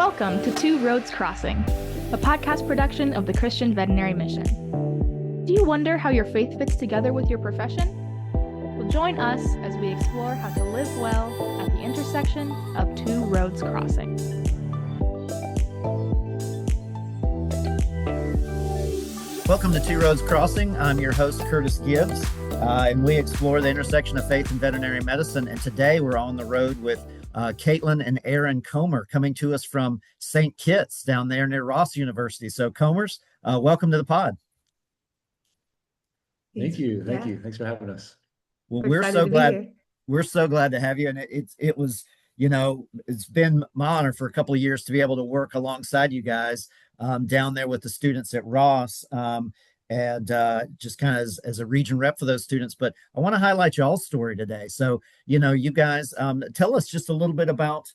Welcome to Two Roads Crossing, a podcast production of the Christian Veterinary Mission. Do you wonder how your faith fits together with your profession? Well, join us as we explore how to live well at the intersection of two roads crossing. Welcome to Two Roads Crossing. I'm your host, Curtis Gibbs, and we explore the intersection of faith and veterinary medicine. And today we're on the road with Katelyn and Aaron Comer, coming to us from St. Kitts down there near Ross University. So Comers, welcome to the pod. Thank you. Thanks for having us. Well, we're so glad. We're so glad to have you. And it was, it's been my honor for a couple of years to be able to work alongside you guys down there with the students at Ross, and just kind of as a region rep for those students. But I want to highlight y'all's story today. So, you guys, tell us just a little bit about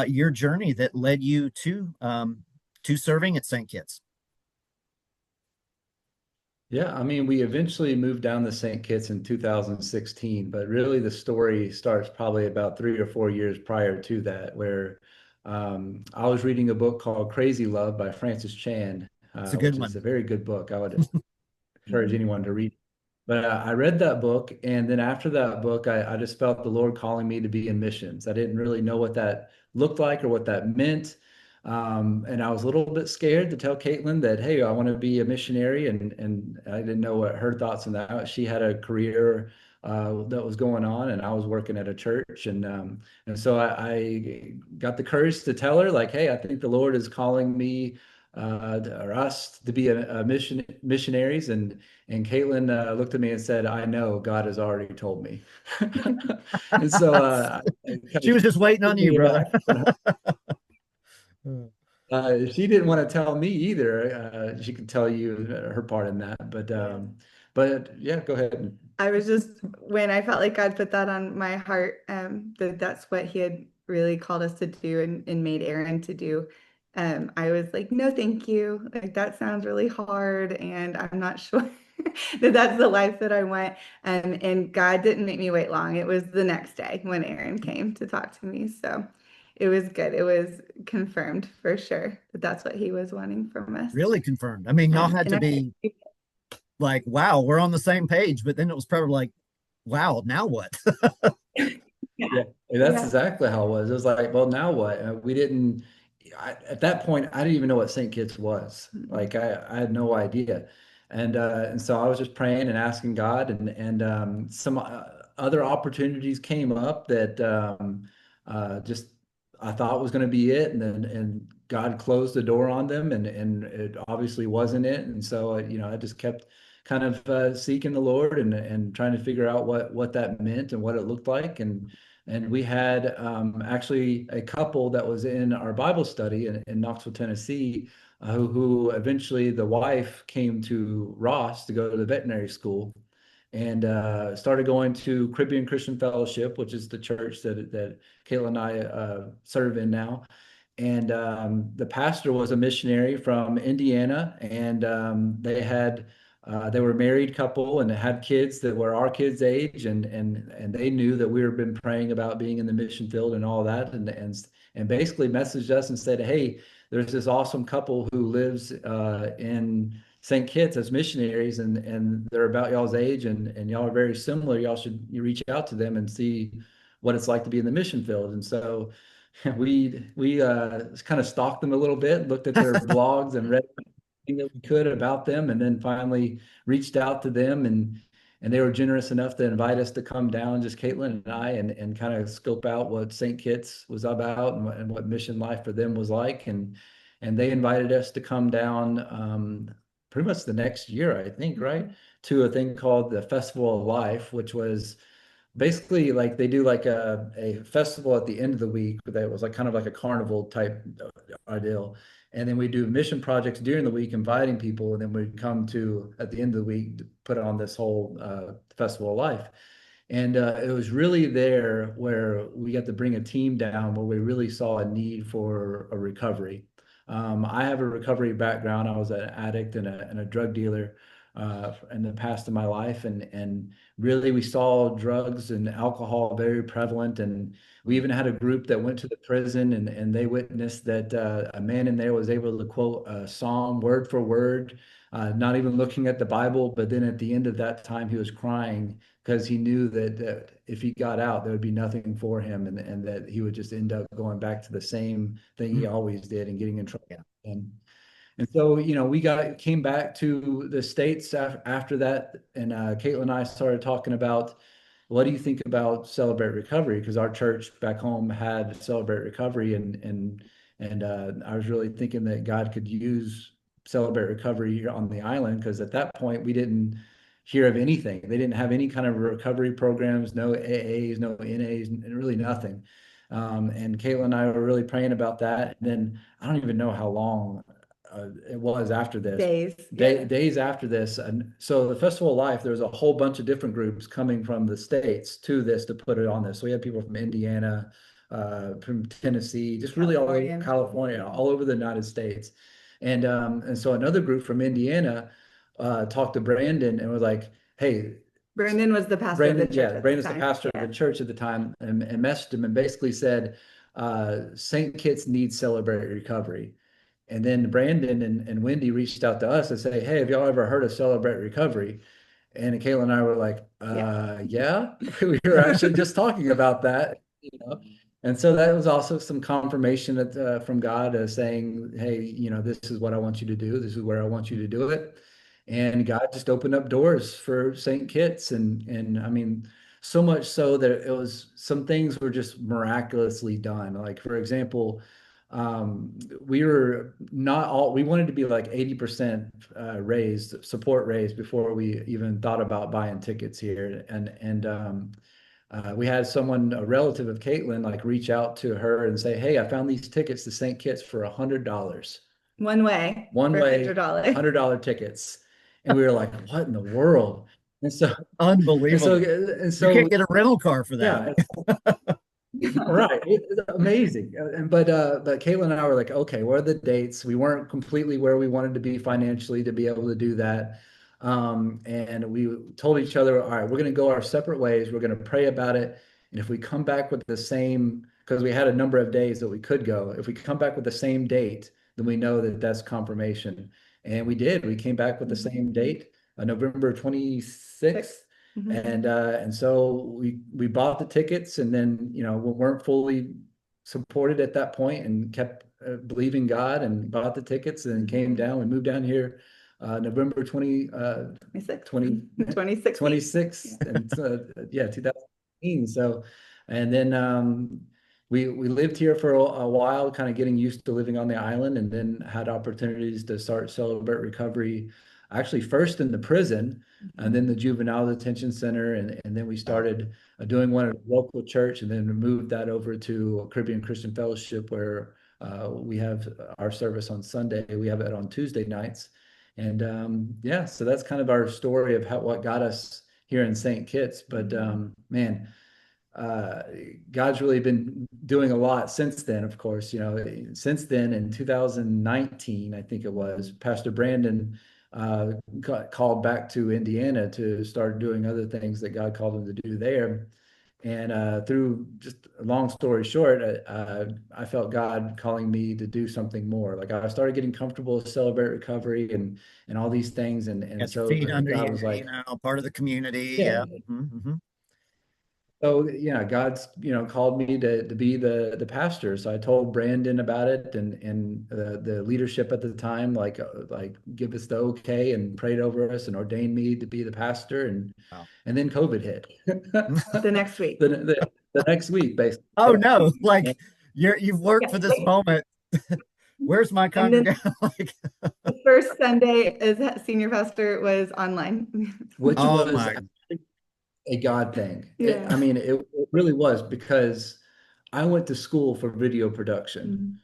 your journey that led you to serving at St. Kitts. Yeah, I mean, we eventually moved down to St. Kitts in 2016, but really the story starts probably about 3 or 4 years prior to that, where I was reading a book called Crazy Love by Francis Chan, It's a good which one. is a very good book. I would encourage anyone to read. But I read that book, and then after that book, I just felt the Lord calling me to be in missions. I didn't really know what that looked like or what that meant. And I was a little bit scared to tell Katelyn that, hey, I want to be a missionary, and I didn't know what her thoughts on that. She had a career that was going on, and I was working at a church, and so I got the courage to tell her, like, hey, I think the Lord is calling me or us to be a missionaries, and Katelyn looked at me and said, I know God has already told me. And so she was just waiting on you, brother. She didn't want to tell me either. She could tell you her part in that, but yeah, go ahead. I was just, when I felt like God put that on my heart, that's what he had really called us to do and made Aaron to do. I was like, no, thank you. Like, that sounds really hard, and I'm not sure that that's the life that I want. And God didn't make me wait long. It was the next day when Aaron came to talk to me. So it was good. It was confirmed for sure that that's what he was wanting from us. Really confirmed. I mean, y'all had to be like, wow, we're on the same page. But then it was probably like, wow, now what? Yeah, that's exactly how it was. It was like, well, now what? We didn't, at that point, I didn't even know what St. Kitts was. Like, I had no idea. And so I was just praying and asking God, and some other opportunities came up that just I thought was going to be it, and God closed the door on them, and it obviously wasn't it. And so I just kept kind of seeking the Lord and trying to figure out what that meant and what it looked like. And we had actually a couple that was in our Bible study in Knoxville, Tennessee, who eventually the wife came to Ross to go to the veterinary school, and started going to Caribbean Christian Fellowship, which is the church that Kayla and I serve in now. And the pastor was a missionary from Indiana, and they were a married couple and had kids that were our kids' age, and they knew that we had been praying about being in the mission field and all that, and basically messaged us and said, hey, there's this awesome couple who lives in St. Kitts as missionaries, and they're about y'all's age, and y'all are very similar. You reach out to them and see what it's like to be in the mission field. And so we kind of stalked them a little bit, looked at their blogs and read everything that we could about them, and then finally reached out to them, and they were generous enough to invite us to come down, just Katelyn and I, and kind of scope out what St. Kitts was about and what mission life for them was like. And they invited us to come down pretty much the next year, I think, right, to a thing called the Festival of Life, which was basically like they do like a festival at the end of the week that was like kind of like a carnival type deal. And then we do mission projects during the week, inviting people, and then we come to at the end of the week to put on this whole Festival of Life. And it was really there where we got to bring a team down where we really saw a need for a recovery. I have a recovery background. I was an addict and a drug dealer in the past of my life, and really we saw drugs and alcohol very prevalent, and we even had a group that went to the prison, and they witnessed that a man in there was able to quote a psalm word for word, not even looking at the Bible, but then at the end of that time he was crying because he knew that if he got out, there would be nothing for him, and that he would just end up going back to the same thing he always did and getting in trouble. And so, we came back to the States after that, and Katelyn and I started talking about, what do you think about Celebrate Recovery? Because our church back home had Celebrate Recovery, and I was really thinking that God could use Celebrate Recovery here on the island, because at that point we didn't hear of anything. They didn't have any kind of recovery programs, no AAs, no NAs, and really nothing. And Katelyn and I were really praying about that. And then I don't even know how long it was after this. Days after this. And so the Festival of Life, there was a whole bunch of different groups coming from the States to this to put it on this. So we had people from Indiana, from Tennessee, just really all over California, all over the United States. And so another group from Indiana talked to Brandon and was like, hey, Brandon was the pastor of the church. Brandon's the pastor of the church at the time, and messaged him and basically said, St. Kitts needs Celebrate Recovery. And then Brandon and Wendy reached out to us and say, hey, have y'all ever heard of Celebrate Recovery? And Kayla and I were like, yeah. We were actually just talking about that, And so that was also some confirmation from God, saying, hey, this is what I want you to do. This is where I want you to do it. And God just opened up doors for St. Kitts. And I mean, so much so that some things were just miraculously done. Like, for example, we wanted to be like 80% support raised before we even thought about buying tickets here. And we had a relative of Katelyn, like reach out to her and say, hey, I found these tickets to St. Kitts for $100. One way, $100 tickets. And we were like, what in the world? And so unbelievable. And so you can't get a rental car for that. Yeah. Right. It's amazing. But Katelyn and I were like, okay, what are the dates? We weren't completely where we wanted to be financially to be able to do that. And we told each other, all right, we're going to go our separate ways. We're going to pray about it. And if we come back with the same, because we had a number of days that we could go, if we come back with the same date, then we know that that's confirmation. And we did. We came back with the same date, November 26th. And so we bought the tickets, and then we weren't fully supported at that point, and kept believing God, and bought the tickets, and then came down. We moved down here November 26th, and 2018. So, and then we lived here for a while, kind of getting used to living on the island, and then had opportunities to start Celebrate Recovery, actually first in the prison, and then the juvenile detention center, and then we started doing one at a local church, and then moved that over to Caribbean Christian Fellowship, where we have our service on Sunday. We have it on Tuesday nights. And so that's kind of our story of what got us here in St. Kitts. But man, God's really been doing a lot since then. Of course, since then, in 2019, I think it was, Pastor Brandon got called back to Indiana to start doing other things that God called him to do there. And through, just a long story short, I felt God calling me to do something more. Like, I started getting comfortable with Celebrate Recovery and all these things, and so feet under God you, was like, part of the community. Yeah. Mm-hmm. So God's called me to be the pastor. So I told Brandon about it, and the leadership at the time like give us the okay, and prayed over us and ordained me to be the pastor. And Wow. And then COVID hit. The next week. The next week, basically. Oh no! Like, you've worked for this moment. Where's my congregation? The first Sunday as senior pastor was online, which was a God thing. Yeah. It really was, because I went to school for video production.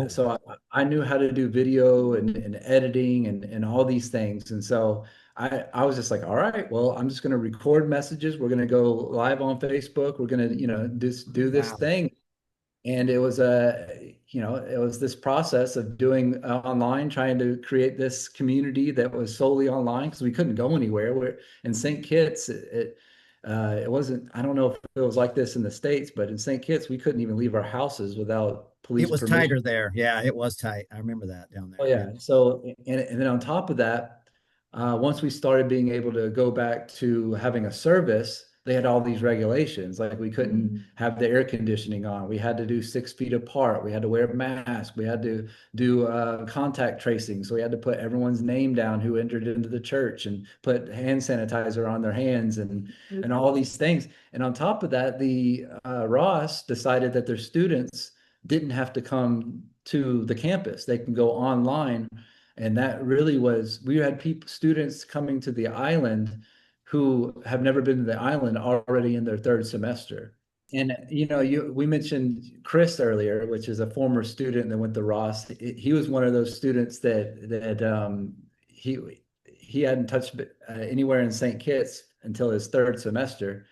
So I knew how to do video and editing and all these things. And so I was just like, all right, well, I'm just going to record messages. We're going to go live on Facebook. We're going to, just do this thing. And it was it was this process of doing online, trying to create this community that was solely online because we couldn't go anywhere. We're in St. Kitts. It wasn't, I don't know if it was like this in the States, but in St. Kitts, we couldn't even leave our houses without It police was permission. tighter there. Yeah, it was tight. I remember that down Oh there. yeah. So and then on top of that, once we started being able to go back to having a service, they had all these regulations. Like we couldn't Mhm. have the air conditioning on. We had to do 6 feet apart. We had to wear a mask. We had to do contact tracing. So we had to put everyone's name down who entered into the church and put hand sanitizer on their hands and all these things. And on top of that, the Ross decided that their students didn't have to come to the campus. They can go online. And that really was, we had people, students coming to the island who have never been to the island already in their third semester. And we mentioned Chris earlier, which is a former student that went to Ross. He was one of those students that he hadn't touched anywhere in St. Kitts until his third semester.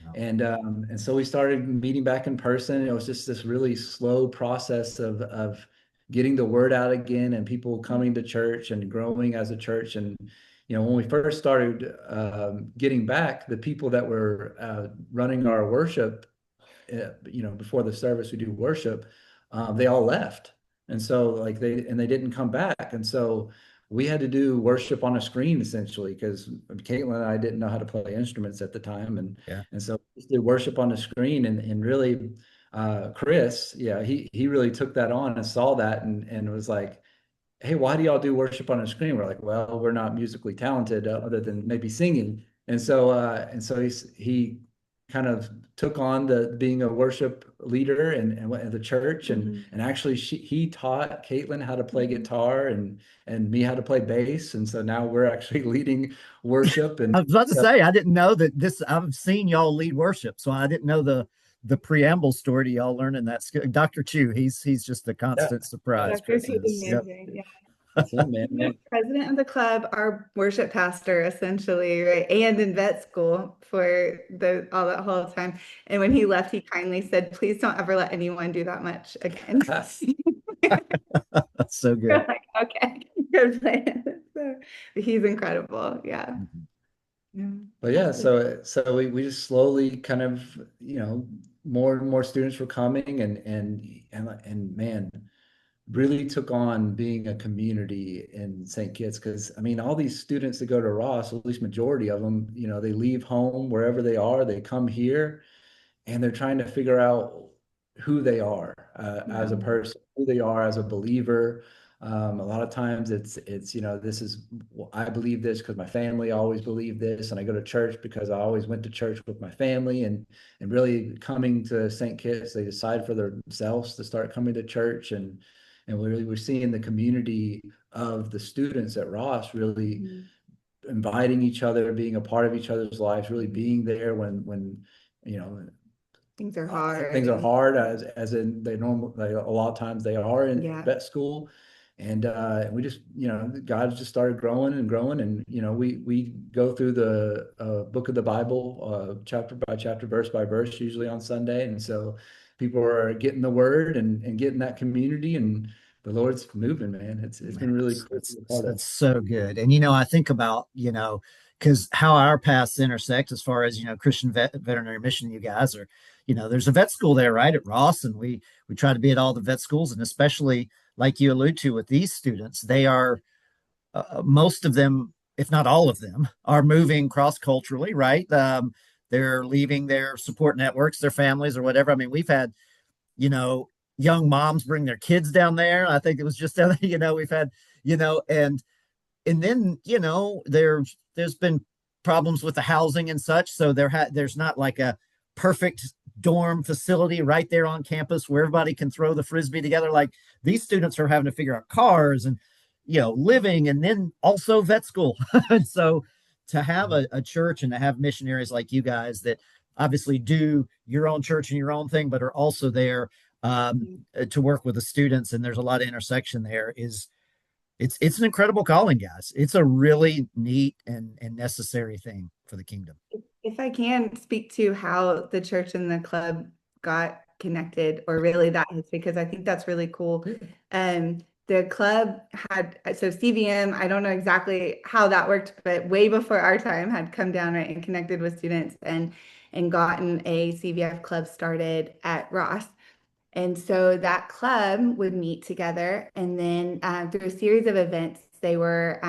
Wow. And so we started meeting back in person. It was just this really slow process of getting the word out again and people coming to church and growing as a church. And when we first started getting back, the people that were running our worship, before the service we do worship, they all left, and so like they didn't come back, and so we had to do worship on a screen essentially because Katelyn and I didn't know how to play instruments at the time, Yeah. and so we just did worship on the screen, and really, Chris, yeah, he really took that on and saw that and was like, hey, why do y'all do worship on a screen? We're like, well, we're not musically talented other than maybe singing. And so he kind of took on the being a worship leader and went to the church and actually he taught Katelyn how to play guitar and me how to play bass. And so now we're actually leading worship and I was about to say, I didn't know that this. I've seen y'all lead worship, so I didn't know the preamble story to y'all learning that skill. Dr. Chu, he's just a yeah, constant surprise. Dr. Chris T is is. Yep. amazing. Yeah. that's him, man. He was president of the club, our worship pastor, essentially, right? And in vet school for all that whole time. And when he left, he kindly said, please don't ever let anyone do that much again. That's so We're good. like, okay, good plan. So, he's incredible. Yeah. Mhm. Yeah. But yeah, so we just slowly kind of, more and more students were coming and man, really took on being a community in St. Kitts because I mean all these students that go to Ross, at least majority of them, they leave home wherever they are, they come here and they're trying to figure out who they are as a Yeah. person, who they are as a believer. A lot of times it's this is I believe this because my family always believed this, and I go to church because I always went to church with my family, and really coming to St. Kitts, they decide for themselves to start coming to church, and we're seeing the community of the students at Ross really Mhm. inviting each other, being a part of each other's lives, really being there when you know Things are hard. things are hard as in a lot of times they are in Yeah. vet school. And we just, God just started growing and growing. And, we go through the book of the Bible, chapter by chapter, verse by verse, usually on Sunday. And so people are getting the word and getting that community, and the Lord's moving, man. It's Man, been really cool to be a part of. that's so good. And I think about, because how our paths intersect as far as, Christian veterinary mission, you guys are, there's a vet school there, right, at Ross, and we try to be at all the vet schools, and especially like you allude to with these students, they are most of them, if not all of them, are moving cross culturally, right? They're leaving their support networks, their families, or whatever. I mean, we've had, you know, young moms bring their kids down there. I think it was just down there, we've had, and then, there's been problems with the housing and such. So there's not like a perfect dorm facility right there on campus where everybody can throw the frisbee together. Like these students are having to figure out cars and living, and then also vet school. And so to have a church and to have missionaries like you guys that obviously do your own church and your own thing, but are also there to work with the students, and there's a lot of intersection there, it's an incredible calling, guys. It's a really neat and necessary thing for the kingdom. If I can speak to how the church and the club got connected, or really that history, because I think that's really cool. The club had, so CVM, I don't know exactly how that worked, but way before our time had come down, right, and connected with students and gotten a CVF club started at Ross. And so that club would meet together, and then through a series of events, they were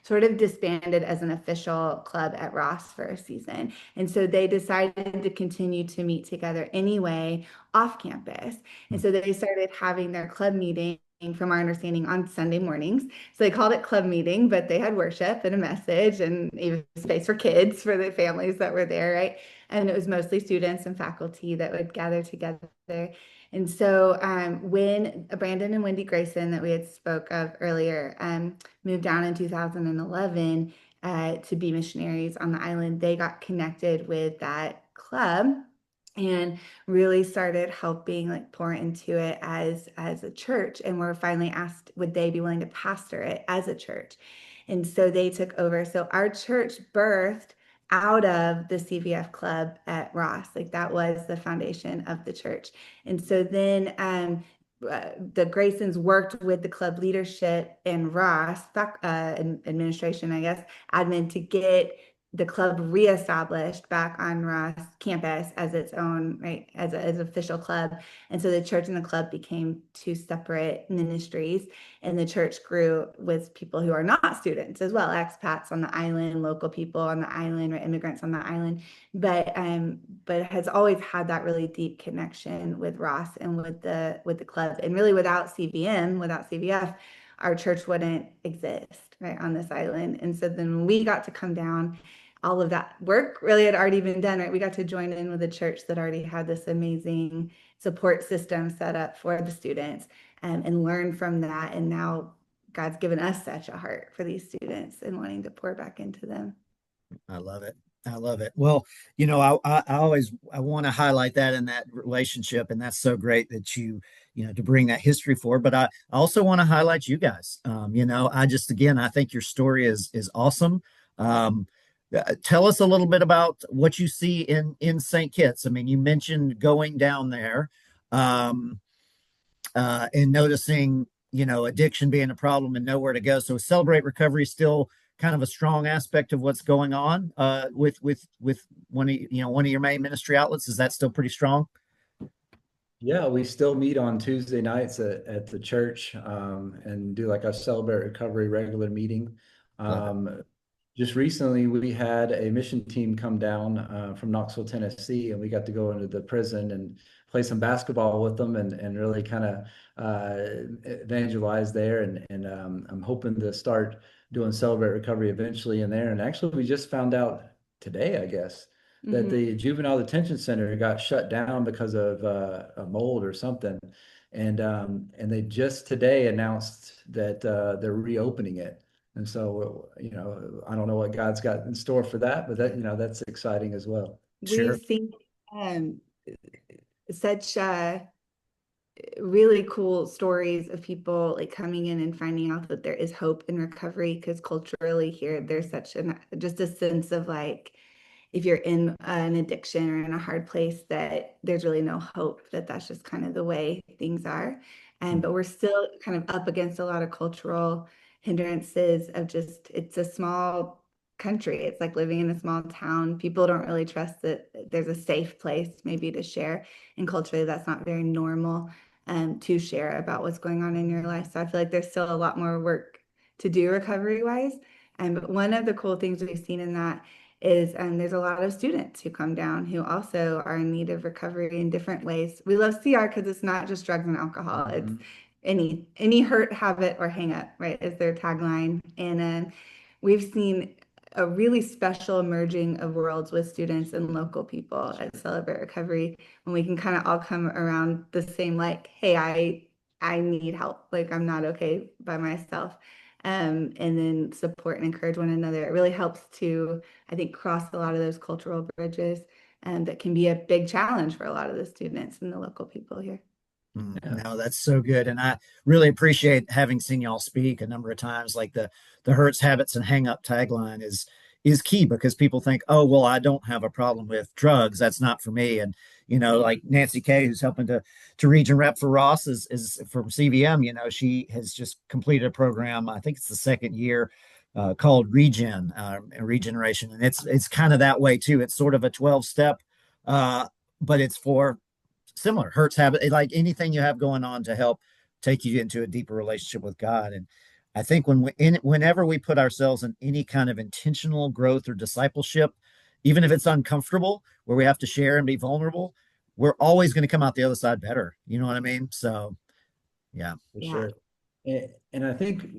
sort of disbanded as an official club at Ross for a season. And so they decided to continue to meet together anyway off campus. And so they started having their club meeting, from our understanding, on Sunday mornings. So they called it club meeting, but they had worship and a message and even space for kids, for the families that were there, right? And it was mostly students and faculty that would gather together. And so when Brandon and Wendy Grayson, that we had spoke of earlier, moved down in 2011 to be missionaries on the island, they got connected with that club and really started helping, like, pour into it as a church, and were finally asked, would they be willing to pastor it as a church? And so they took over. So our church birthed out of the CVF club at Ross. Like, that was the foundation of the church. And so then the Graysons worked with the club leadership and Ross, administration, I guess, admin, to get the club reestablished back on Ross campus as its own, right, as an official club. And so the church and the club became two separate ministries, and the church grew with people who are not students as well, expats on the island, local people on the island, or immigrants on the island, but has always had that really deep connection with Ross and with the club. And really, without CVM, without CVF, our church wouldn't exist, right, on this island. And so then when we got to come down, all of that work really had already been done, right? We got to join in with a church that already had this amazing support system set up for the students, and learn from that. And now God's given us such a heart for these students and wanting to pour back into them. I love it. I love it. Well, I want to highlight that in that relationship, and that's so great that to bring that history forward. But I also want to highlight you guys. Again, I think your story is awesome. Tell us a little bit about what you see in St. Kitts. I mean, you mentioned going down there, and noticing, addiction being a problem and nowhere to go. So Celebrate Recovery is still kind of a strong aspect of what's going on with one of your main ministry outlets. Is that still pretty strong? Yeah, we still meet on Tuesday nights at the church, and do like a Celebrate Recovery regular meeting. Just recently, we had a mission team come down from Knoxville, Tennessee, and we got to go into the prison and play some basketball with them, and really kind of evangelize there. And I'm hoping to start doing Celebrate Recovery eventually in there. And actually, we just found out today, I guess, that the juvenile detention center got shut down because of a mold or something. And they just today announced that they're reopening it. And so, I don't know what God's got in store for that, but that's exciting as well. Sure. We've seen such really cool stories of people, like, coming in and finding out that there is hope in recovery, because culturally here, there's just a sense of, like, if you're in an addiction or in a hard place, that there's really no hope, that's just kind of the way things are. But we're still kind of up against a lot of cultural hindrances of just, it's a small country. It's like living in a small town. People don't really trust that there's a safe place maybe to share. And culturally, that's not very normal to share about what's going on in your life. So I feel like there's still a lot more work to do recovery wise. But one of the cool things we've seen in that is there's a lot of students who come down who also are in need of recovery in different ways. We love CR because it's not just drugs and alcohol. It's any hurt, habit, or hang up, right, is their tagline. And we've seen a really special merging of worlds with students and local people at Celebrate Recovery, when we can kind of all come around the same, like, hey, I need help. Like, I'm not okay by myself. And then support and encourage one another. It really helps to, I think, cross a lot of those cultural bridges, and that can be a big challenge for a lot of the students and the local people here. No, that's so good. And I really appreciate having seen y'all speak a number of times. Like the hurts, habits, and hang up tagline is key, because people think, oh, well, I don't have a problem with drugs. That's not for me. And, like Nancy Kay, who's helping to region rep for Ross, is from CVM. She has just completed a program. I think it's the second year, called Regeneration. And it's kind of that way too. It's sort of a 12-step, but it's for similar hurts, habit, like anything you have going on to help take you into a deeper relationship with God. And I think whenever we put ourselves in any kind of intentional growth or discipleship, even if it's uncomfortable, where we have to share and be vulnerable, we're always going to come out the other side better. You know what I mean? So, yeah. For sure. And I think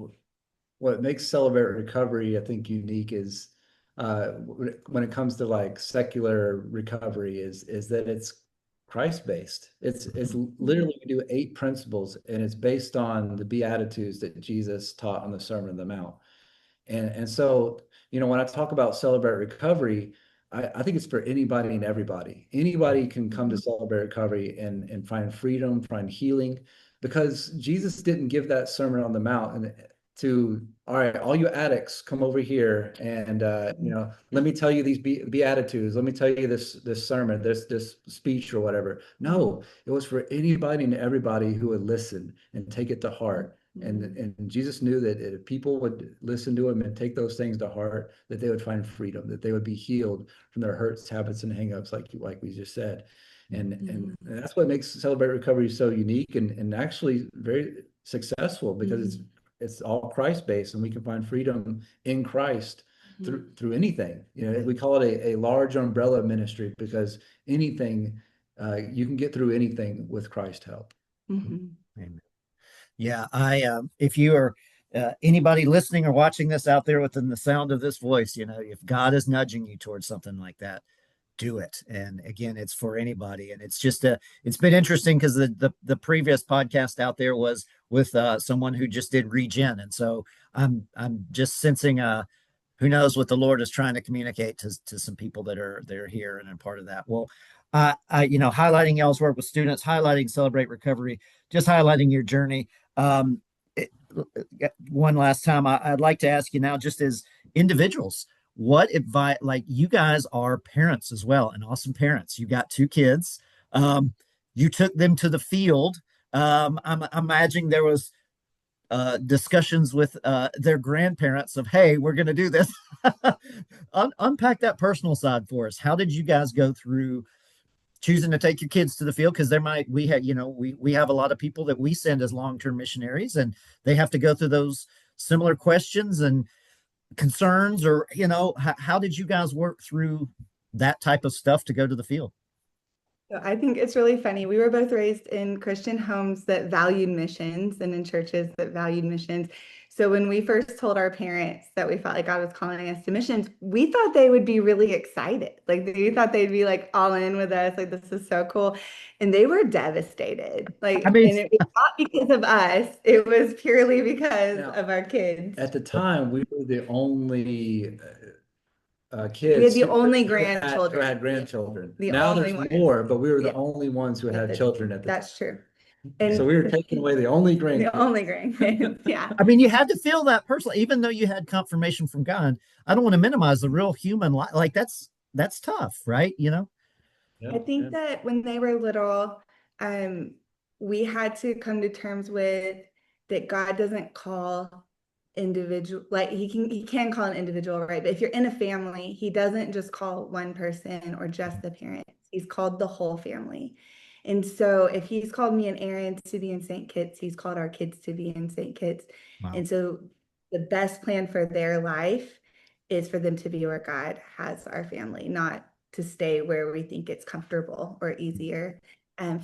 what makes Celebrate Recovery, I think, unique is when it comes to like secular recovery is that it's Christ-based. It's literally, we do 8 principles, and it's based on the Beatitudes that Jesus taught on the Sermon on the Mount. And so, when I talk about Celebrate Recovery, I think it's for anybody and everybody. Anybody can come to Celebrate Recovery and find freedom, find healing, because Jesus didn't give that Sermon on the Mount and all right, all you addicts, come over here, and let me tell you these Beatitudes. Let me tell you this sermon, this speech or whatever. No, it was for anybody and everybody who would listen and take it to heart. And Jesus knew that if people would listen to him and take those things to heart, that they would find freedom, that they would be healed from their hurts, habits, and hangups, like we just said. And that's what makes Celebrate Recovery so unique and actually very successful, because it's all Christ-based, and we can find freedom in Christ through anything. We call it a large umbrella ministry, because anything, you can get through anything with Christ's help. Amen. Yeah, if you are anybody listening or watching this out there within the sound of this voice, if God is nudging you towards something like that, do it. And again, it's for anybody. And it's been interesting, because the previous podcast out there was with someone who just did regen. And so I'm just sensing who knows what the Lord is trying to communicate to some people that are here and a part of that. Well, highlighting y'all's work with students, highlighting Celebrate Recovery, just highlighting your journey. One last time, I'd like to ask you now, just as individuals, what advice, like, you guys are parents as well, and awesome parents. You got 2 kids. You took them to the field. I'm imagining there was discussions with their grandparents of, hey, we're going to do this. Unpack that personal side for us. How did you guys go through choosing to take your kids to the field? Because we have a lot of people that we send as long-term missionaries, and they have to go through those similar questions and concerns, or how did you guys work through that type of stuff to go to the field? So I think it's really funny. We were both raised in Christian homes that valued missions and in churches that valued missions. So when we first told our parents that we felt like God was calling us to missions, we thought they would be really excited. Like, we thought they'd be like all in with us. Like, this is so cool. And they were devastated. Like, and it was not because of us. It was purely because of our kids. At the time, we were the only kids. We had the only grandchildren. Who had grandchildren. The now only there's ones. more, but we were the only ones who had children at the time. That's true. And so we were taking away the only grandkids. The only grandkids, yeah. I mean, you had to feel that personally, even though you had confirmation from God. I don't want to minimize the real human life. Like, that's tough, right? Yeah, I think that when they were little, we had to come to terms with that God doesn't call individual, like he can call an individual, right? But if you're in a family, he doesn't just call one person or just the parents. He's called the whole family. And so if he's called me and Aaron to be in St. Kitts, he's called our kids to be in St. Kitts. Wow. And so the best plan for their life is for them to be where God has our family, not to stay where we think it's comfortable or easier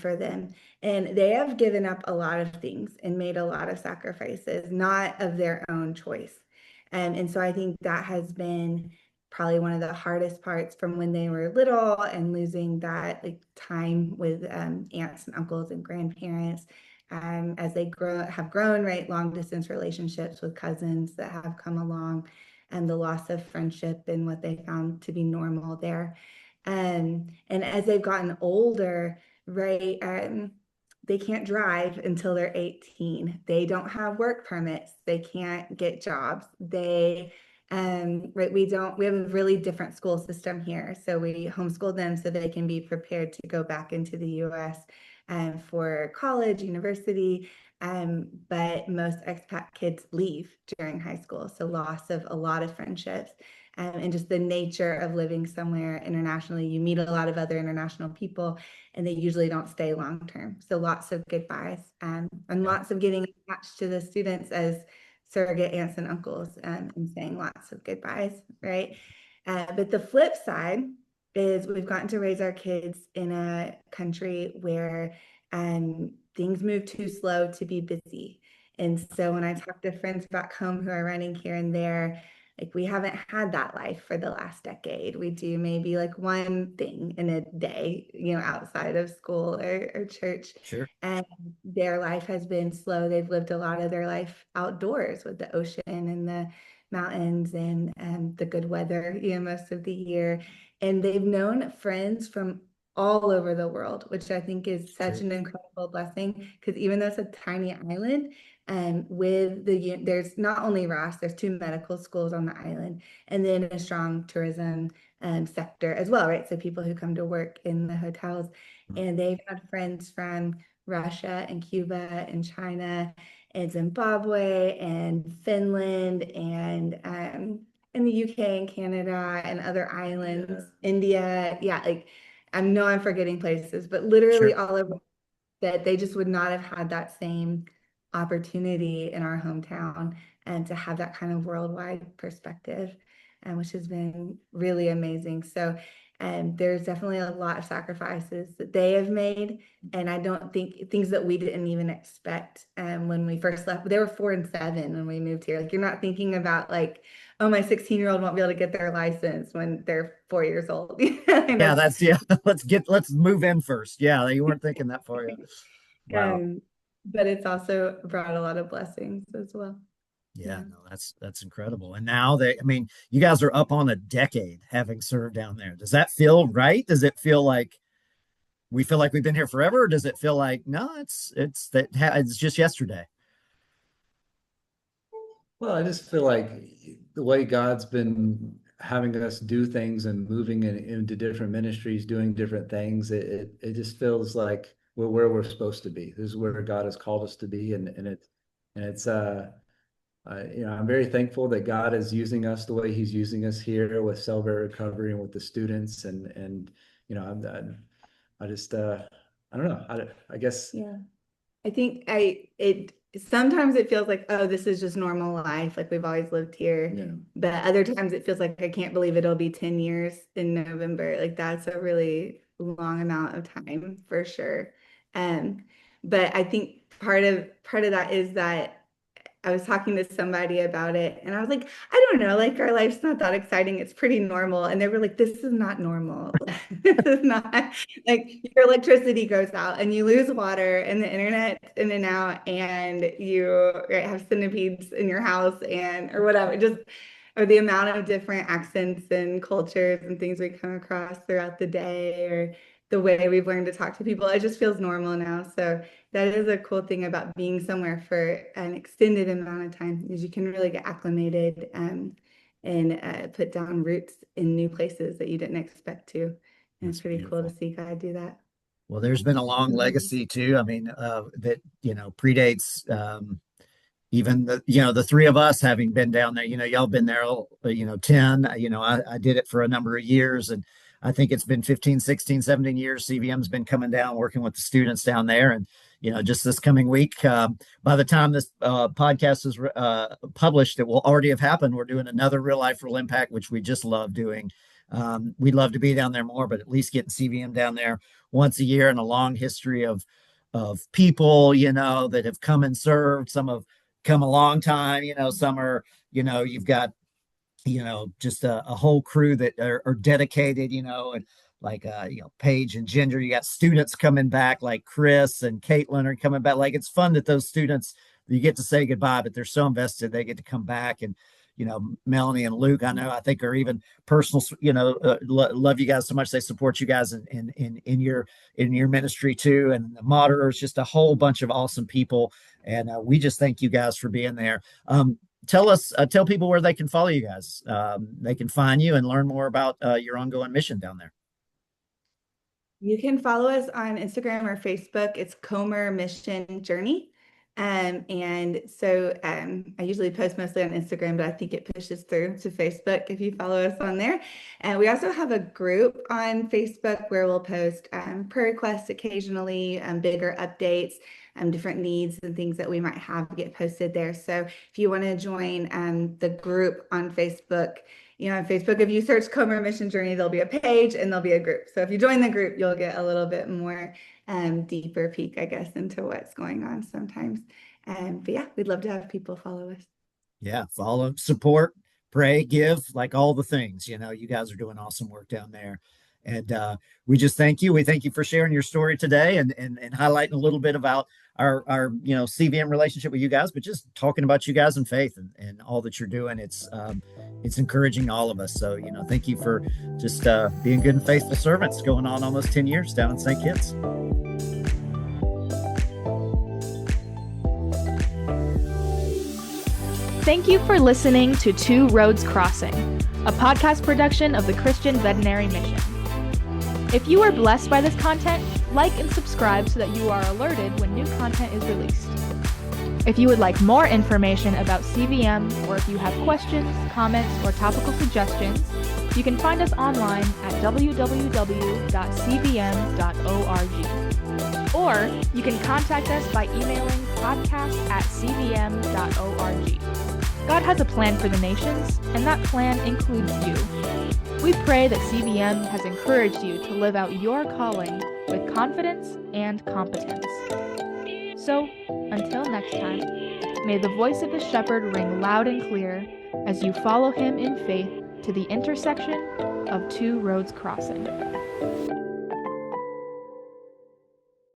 for them. And they have given up a lot of things and made a lot of sacrifices, not of their own choice. And so I think that has been probably one of the hardest parts from when they were little, and losing that like time with aunts and uncles and grandparents as they have grown, right? Long distance relationships with cousins that have come along, and the loss of friendship and what they found to be normal there. And as they've gotten older, right, they can't drive until they're 18. They don't have work permits. They can't get jobs. They Right, we have a really different school system here. So we homeschool them so they can be prepared to go back into the US for college, university. But most expat kids leave during high school. So loss of a lot of friendships. And just the nature of living somewhere internationally, you meet a lot of other international people, and they usually don't stay long term. So lots of goodbyes, and lots of getting attached to the students as surrogate aunts and uncles, and saying lots of goodbyes, right? But the flip side is we've gotten to raise our kids in a country where things move too slow to be busy. And so when I talk to friends back home who are running here and there, like, we haven't had that life for the last decade. We do maybe like one thing in a day, outside of school or church. Sure. And their life has been slow. They've lived a lot of their life outdoors with the ocean and the mountains and the good weather, most of the year. And they've known friends from all over the world, which I think is such an incredible blessing, because even though it's a tiny island, there's not only Ross, there's 2 medical schools on the island, and then a strong tourism sector as well, right? So people who come to work in the hotels, and they've had friends from Russia and Cuba and China and Zimbabwe and Finland and in the UK and Canada and other islands, India. Yeah, like, I know I'm forgetting places, but literally all over, that they just would not have had that same opportunity in our hometown, and to have that kind of worldwide perspective, and which has been really amazing. So there's definitely a lot of sacrifices that they have made, and I don't think things that we didn't even expect when we first left. They were 4 and 7 when we moved here. Like, you're not thinking about like, oh, my 16-year-old won't be able to get their license when they're 4 years old. Yeah, let's move in first. Yeah, you weren't thinking that far yet. Wow. But it's also brought a lot of blessings as well. Yeah, no, that's incredible. And now you guys are up on a decade having served down there. Does that feel right? Does it feel like we feel like we've been here forever? Or does it feel like, no, it's just yesterday? Well, I just feel like the way God's been having us do things and moving into different ministries, doing different things, it just feels like we're where we're supposed to be. This is where God has called us to be, and it's I'm very thankful that God is using us the way He's using us here with Celebrate Recovery and with the students, and I just I don't know, I guess. Yeah. I think sometimes it feels like, oh, this is just normal life, like we've always lived here. Yeah. But other times it feels like, I can't believe it'll be 10 years in November. Like, that's a really long amount of time for sure. But I think part of that is that I was talking to somebody about it, and I was like, I don't know, like, our life's not that exciting. It's pretty normal. And they were like, this is not normal. This is not, like, your electricity goes out and you lose water and the internet in and out, and you have centipedes in your house or whatever. Just, or the amount of different accents and cultures and things we come across throughout the day, or the way we've learned to talk to people. It just feels normal now. So that is a cool thing about being somewhere for an extended amount of time, is you can really get acclimated and put down roots in new places that you didn't expect to. And it's pretty cool to see God do that. Well, there's been a long legacy too. I mean, that predates even the 3 of us having been down there. Y'all been there 10. I did it for a number of years, and I think it's been 15, 16, 17 years. CVM's been coming down, working with the students down there. And, just this coming week, by the time this podcast is published, it will already have happened. We're doing another Real Life, Real Impact, which we just love doing. We'd love to be down there more, but at least getting CVM down there once a year, and a long history of people, that have come and served. Some have come a long time, some are, you've got just a whole crew that are dedicated, and like Paige and Ginger. You got students coming back, like Chris and Katelyn are coming back. Like, it's fun that those students, you get to say goodbye, but they're so invested, they get to come back. And Melanie and Luke, I think are even personal, love you guys so much. They support you guys in your ministry too. And the monitors, just a whole bunch of awesome people. And we just thank you guys for being there. tell people where they can follow you guys. They can find you and learn more about your ongoing mission down there. You can follow us on Instagram or Facebook. It's Comer Mission Journey. And so I usually post mostly on Instagram, but I think it pushes through to Facebook if you follow us on there. And we also have a group on Facebook where we'll post prayer requests occasionally, bigger updates, different needs and things that we might have get posted there. So if you want to join the group on Facebook, on Facebook, if you search Comer Mission Journey, there'll be a page and there'll be a group. So if you join the group, you'll get a little bit more deeper peek, I guess, into what's going on sometimes. But yeah, we'd love to have people follow us. Yeah, follow, support, pray, give, like all the things. You guys are doing awesome work down there. And we just thank you. We thank you for sharing your story today and highlighting a little bit about our CVM relationship with you guys, but just talking about you guys in faith and all that you're doing. It's encouraging all of us. So, thank you for just being good and faithful servants going on almost 10 years down in St. Kitts. Thank you for listening to Two Roads Crossing, a podcast production of the Christian Veterinary Mission. If you are blessed by this content, like and subscribe so that you are alerted when new content is released. If you would like more information about CVM, or if you have questions, comments, or topical suggestions, you can find us online at www.cvm.org. Or you can contact us by emailing podcast@cvm.org. God has a plan for the nations, and that plan includes you. We pray that CVM has encouraged you to live out your calling with confidence and competence. So, until next time, may the voice of the shepherd ring loud and clear as you follow him in faith to the intersection of two roads crossing.